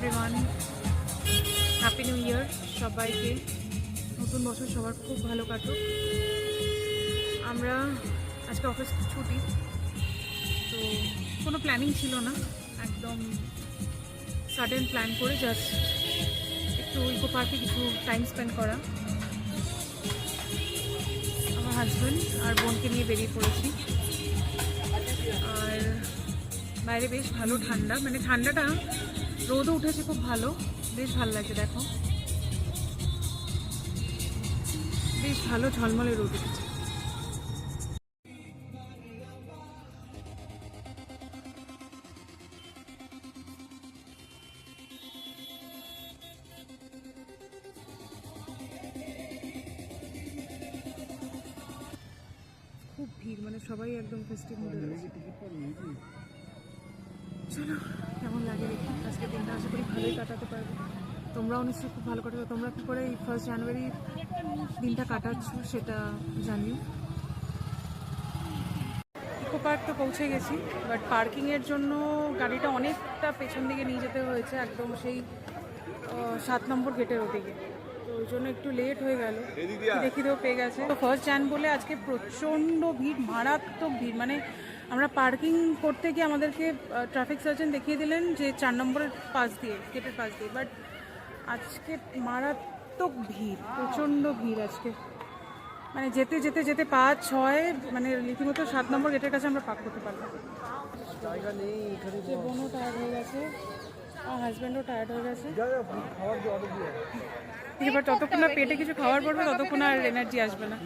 Everyone, happy new year সবাইকে। নতুন বছর সবার খুব ভালো কাটুক। আমরা আজকে অফিস ছুটি, তো কোনো প্ল্যানিং ছিল না, একদম সাডেন প্ল্যান করে জাস্ট একটু ইকো পার্কে কিছু টাইম স্পেন্ড করা। আমার হাজব্যান্ড আর বোনকে নিয়ে বেরিয়ে পড়েছি। আর বাইরে বেশ ভালো ঠান্ডা, মানে ঠান্ডাটা রোদও উঠেছে খুব ভালো, বেশ ভালো লাগছে। দেখো বেশ ভালো ঝলমলে রোদ উঠেছে। খুব ভিড়, মানে সবাই একদম ফেস্টিভ মুডে রয়েছে। চলো কেমন লাগে দেখি। আজকে দিনটা আশা করি ভালোই কাটাতে পারবো, তোমরাও নিশ্চয়ই খুব ভালো কাটাবে। তোমরা কী করে এই 1 জানুয়ারি দিনটা কাটাচ্ছ সেটা জানিও। ইকো পার্ক তো পৌঁছে গেছি, বাট পার্কিংয়ের জন্য গাড়িটা অনেকটা পেছন দিকে নিয়ে যেতে হয়েছে, একদম সেই 7 নম্বর গেটের ওদিকে। তো ওই জন্য একটু লেট হয়ে গেল। দেখিতেও পেয়ে গেছে। তো 1 জান বলে আজকে প্রচণ্ড ভিড়, মারাত্মক ভিড়। মানে আমরা পার্কিং করতে গিয়ে আমাদেরকে ট্রাফিক সার্জন দেখিয়ে দিলেন যে 4 নম্বরের পাশ দিয়ে, গেটের পাশ দিয়ে, বাট আজকে মারাত্মক ভিড়, প্রচণ্ড ভিড় আজকে। মানে যেতে যেতে যেতে 5, 6 মানে রীতিমতো 7 নম্বর গেটের কাছে আমরা পার্ক করতে পারলাম। যে বোনও টায়ার্ড হয়ে গেছে, আর হাজব্যান্ডও টায়ার্ড হয়ে গেছে। এবার যতক্ষণ না পেটে কিছু খাবার পড়বে ততক্ষণ আর এনার্জি আসবে না।